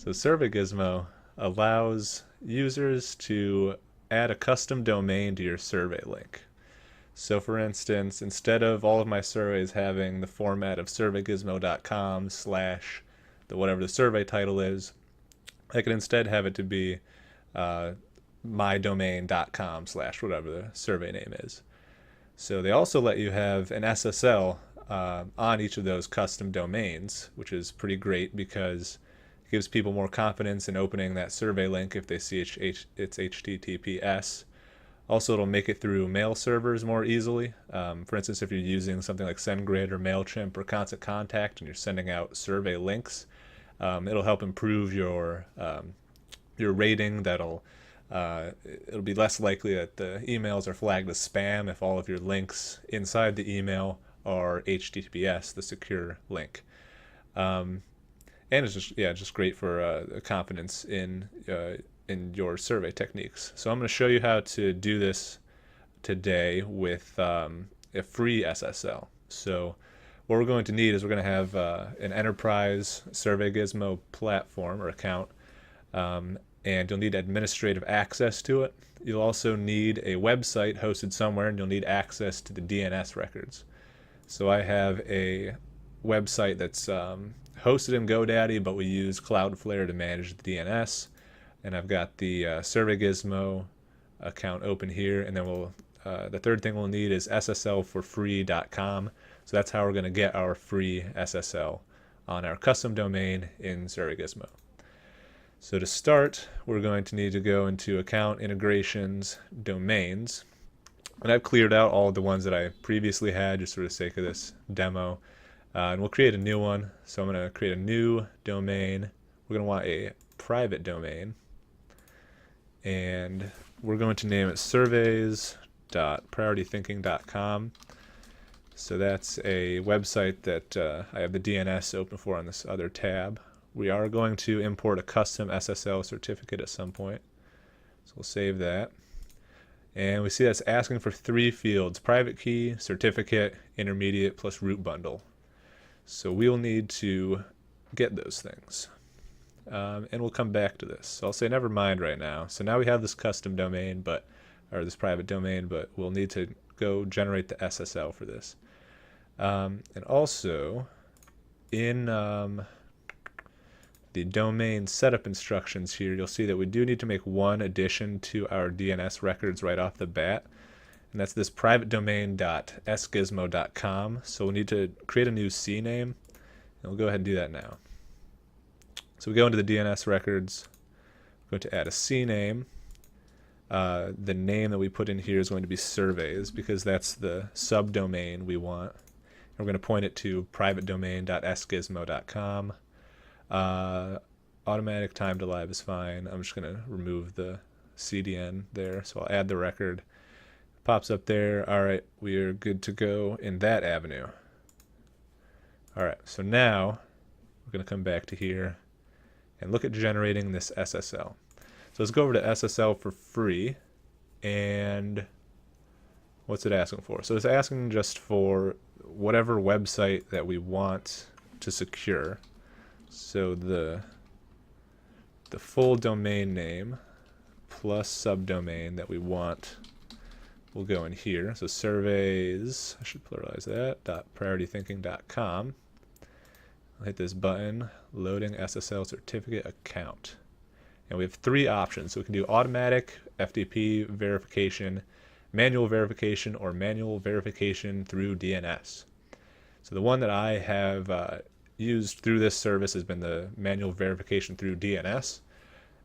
So SurveyGizmo allows users to add a custom domain to your survey link. So for instance, instead of all of my surveys having the format of surveygizmo.com slash the whatever the survey title is, I can instead have it to be mydomain.com slash whatever the survey name is. So they also let you have an SSL on each of those custom domains, which is pretty great because it gives people more confidence in opening that survey link if they see it's HTTPS. Also, it'll make it through mail servers more easily. For instance, if you're using something like SendGrid or MailChimp or Constant Contact and you're sending out survey links, it'll help improve your rating. It'll be less likely that the emails are flagged as spam if all of your links inside the email are HTTPS, the secure link. And it's just great for confidence in your survey techniques. So I'm going to show you how to do this today with a free SSL. So what we're going to need is we're going to have an enterprise SurveyGizmo platform or account, and you'll need administrative access to it. You'll also need a website hosted somewhere, and you'll need access to the DNS records. So I have a website that's hosted in GoDaddy, but we use Cloudflare to manage the DNS. And I've got the SurveyGizmo account open here, and then the third thing we'll need is sslforfree.com. So that's how we're going to get our free SSL on our custom domain in SurveyGizmo. So to start, we're going to need to go into Account Integrations Domains. And I've cleared out all of the ones that I previously had just for the sake of this demo. And we'll create a new one. So I'm going to create a new domain. We're going to want a private domain. And we're going to name it surveys.prioritythinking.com. So that's a website that I have the DNS open for on this other tab. We are going to import a custom SSL certificate at some point. So we'll save that. And we see that's asking for 3 fields: private key, certificate, intermediate, plus root bundle. So we'll need to get those things. And we'll come back to this. So I'll say never mind right now. So now we have this custom domain, or this private domain, but we'll need to go generate the SSL for this. And also, in the domain setup instructions here, you'll see that we do need to make one addition to our DNS records right off the bat. And that's this private domain.sgizmo.com. So we'll need to create a new CNAME, and we'll go ahead and do that now. So we go into the DNS records, we're going to add a CNAME. The name that we put in here is going to be surveys because that's the subdomain we want. And we're going to point it to private domain.sgizmo.com. Automatic time to live is fine. I'm just going to remove the CDN there. So I'll add the record. Pops up there. All right, we are good to go in that avenue. All right, so now we're going to come back to here and look at generating this SSL. So let's go over to SSL for free, and what's it asking for? So it's asking just for whatever website that we want to secure. So the full domain name plus subdomain that we want will go in here. So surveys, I should pluralize that, .prioritythinking.com. I'll hit this button, loading SSL certificate account. And we have 3 options. So we can do automatic FTP verification, manual verification, or manual verification through DNS. So the one that I have used through this service has been the manual verification through DNS.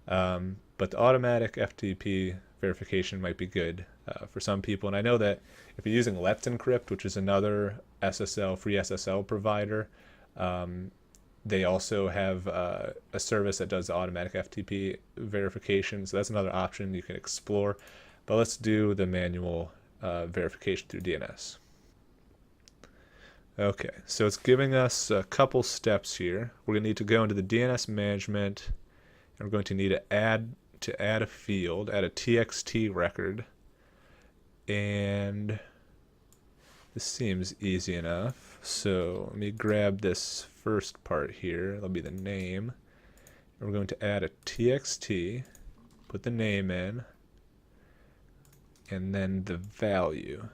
But the automatic FTP verification might be good for some people. And I know that if you're using Let's Encrypt, which is another SSL, free SSL provider, they also have a service that does the automatic FTP verification. So that's another option you can explore. But let's do the manual verification through DNS. Okay, so it's giving us a couple steps here. We're going to need to go into the DNS management, and we're going to need to add a field, add a TXT record. And this seems easy enough. So let me grab this first part here. That'll be the name. We're going to add a txt, put the name in, and then the value.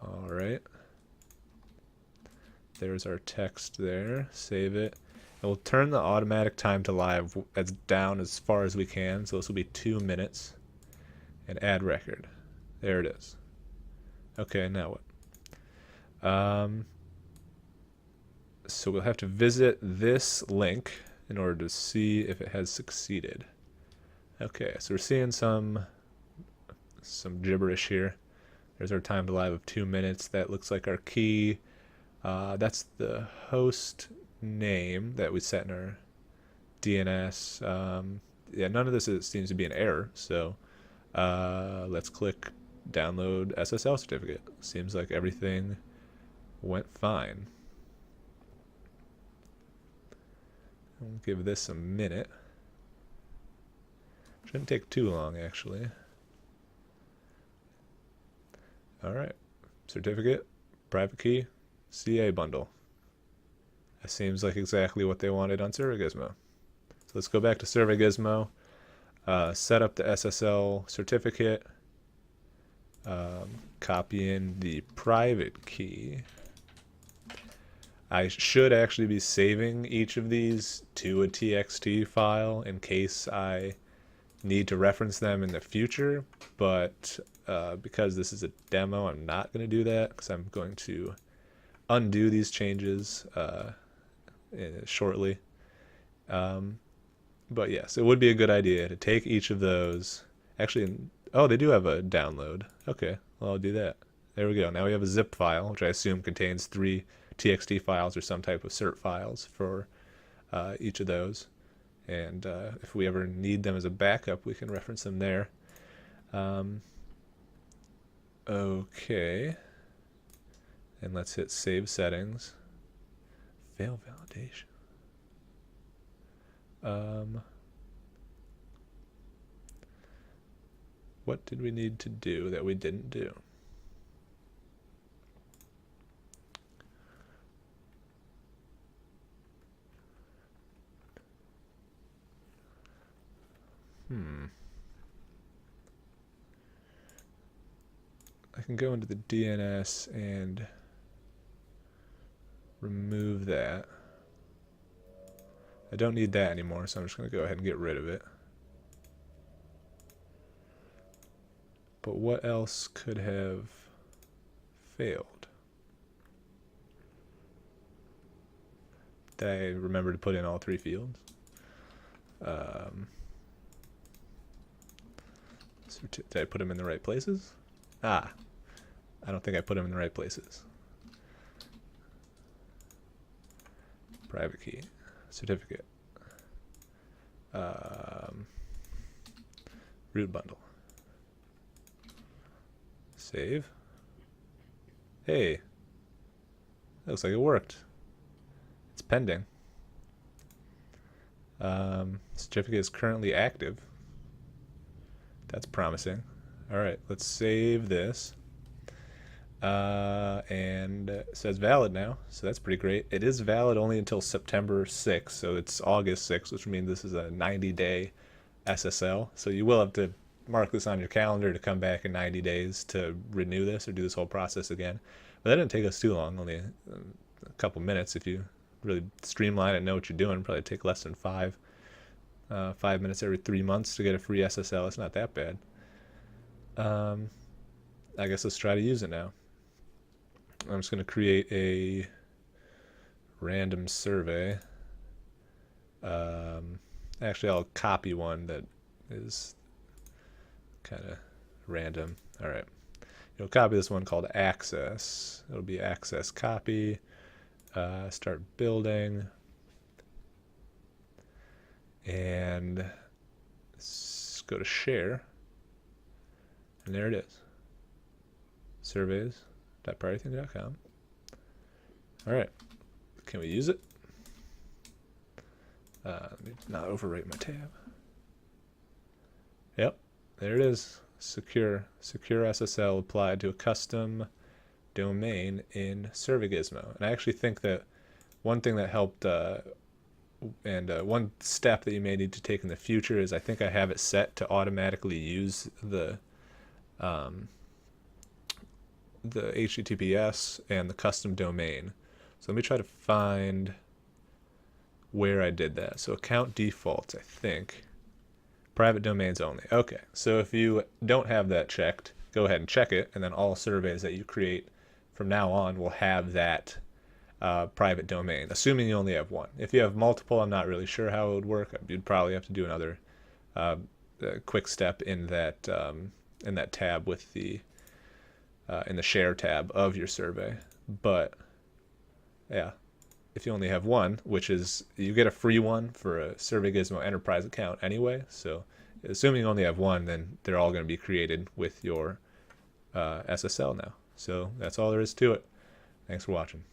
All right. There's our text there. Save it. And we'll turn the automatic time to live as down as far as we can. So this will be 2 minutes. And add record. There it is. Okay, now what? So we'll have to visit this link in order to see if it has succeeded. Okay, so we're seeing some gibberish here. There's our time to live of 2 minutes. That looks like our key. That's the host name that we set in our DNS. Yeah, none of this seems to be an error. So let's click download SSL certificate. Seems like everything went fine. I'll give this a minute. Shouldn't take too long, actually. All right, certificate, private key, CA bundle. That seems like exactly what they wanted on SurveyGizmo. So let's go back to SurveyGizmo, set up the SSL certificate, copy in the private key. I should actually be saving each of these to a txt file in case I need to reference them in the future, but because this is a demo, I'm not going to do that because I'm going to undo these changes shortly. But yes, it would be a good idea to take each of those. Actually, oh, they do have a download. Okay, well, I'll do that. There we go. Now we have a zip file, which I assume contains 3 txt files or some type of cert files for each of those. And if we ever need them as a backup, we can reference them there. Okay. And let's hit Save Settings. Fail validation. What did we need to do that we didn't do? I can go into the DNS and remove that. I don't need that anymore, so I'm just going to go ahead and get rid of it. But what else could have failed? Did I remember to put in all 3 fields? Did I put them in the right places? I don't think I put them in the right places. Private key, certificate, root bundle. Save. Hey, that looks like it worked. It's pending. Certificate is currently active. That's promising. All right, let's save this. And it says valid now, so that's pretty great. It is valid only until September 6th, so it's August 6th, which means this is a 90-day SSL. So you will have to mark this on your calendar to come back in 90 days to renew this or do this whole process again. But that didn't take us too long, only a couple minutes. If you really streamline it and know what you're doing, probably take less than 5 minutes every 3 months to get a free SSL. It's not that bad. I guess let's try to use it now. I'm just going to create a random survey. Actually, I'll copy one that is kind of random. All right. You'll copy this one called access. It'll be access copy. Start building. And let's go to share. And there it is. Surveys.priority.com. All right. Can we use it? Let me not overwrite my tab. Yep. There it is. Secure SSL applied to a custom domain in SurveyGizmo. And I actually think that one thing that helped one step that you may need to take in the future is I think I have it set to automatically use the HTTPS and the custom domain. So let me try to find where I did that. So account defaults, I think. Private domains only. Okay, so if you don't have that checked, go ahead and check it, and then all surveys that you create from now on will have that private domain, assuming you only have one. If you have multiple, I'm not really sure how it would work. You'd probably have to do another quick step in that tab with the in the share tab of your survey. But yeah, if you only have one, which is you get a free one for a SurveyGizmo Enterprise account anyway. So assuming you only have one, then they're all going to be created with your SSL now. So that's all there is to it. Thanks for watching.